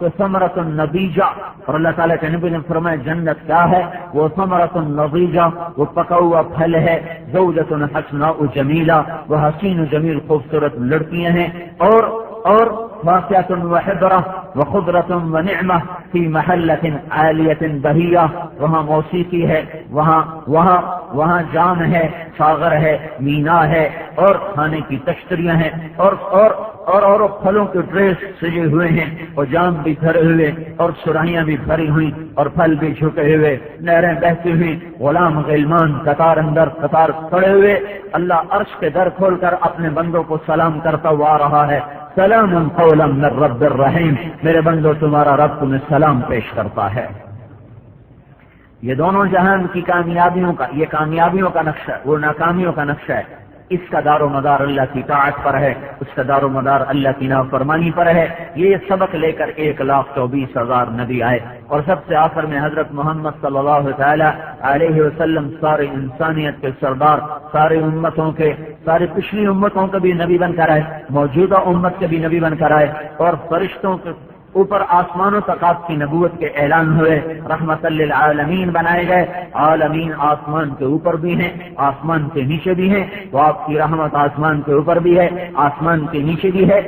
تو ثمرۃ النضیجہ، اور اللہ تعالیٰ کے نبی نے فرمایا جنت کیا ہے؟ وہ ثمرۃ النضیجہ، وہ پکا ہوا پھل ہے، زوجۃ حسناء جمیلہ، وہ حسین و جمیل خوبصورت لڑکیاں ہیں، اور واقعۃ وحضرہ وخضرۃ ونعمہ فی محلۃ عالیۃ بہیہ، وہاں موسیقی ہے، وہاں جام ہے، ساغر ہے، مینا ہے، اور کھانے کی تشتریاں ہیں، اور پھلوں کے ڈریس سجے ہوئے ہیں، اور جام بھی بھرے ہوئے، اور سرائیاں بھی بھری ہوئی، اور پھل بھی جھکے ہوئے، نہریں بہتی ہوئی، غلام غلمان قطار اندر قطار کھڑے ہوئے۔ اللہ عرش کے در کھول کر اپنے بندوں کو سلام کرتا ہوا آ رہا ہے، سلام قولا من رب الرحیم، میرے بندو تمہارا رب تمہیں سلام پیش کرتا ہے۔ یہ دونوں جہان کی کامیابیوں کا، یہ کامیابیوں کا نقشہ، وہ ناکامیوں کا نقشہ ہے۔ اس کا دار و مدار اللہ کی طاعت پر ہے، اس کا دار و مدار اللہ کی نافرمانی پر ہے۔ یہ سبق لے کر 1,24,000 نبی آئے، اور سب سے آخر میں حضرت محمد صلی اللہ تعالی علیہ وسلم سارے انسانیت کے سردار، سارے امتوں کے، سارے پچھلی امتوں کے بھی نبی بن کر آئے، موجودہ امت کے بھی نبی بن کر آئے، اور فرشتوں کے اوپر آسمانوں تک آپ کی نبوت کے اعلان ہوئے، رحمت للعالمین بنائے گئے۔ عالمین آسمان کے اوپر بھی ہیں، آسمان کے نیچے بھی ہیں، تو آپ کی رحمت آسمان کے اوپر بھی ہے، آسمان کے نیچے بھی ہے۔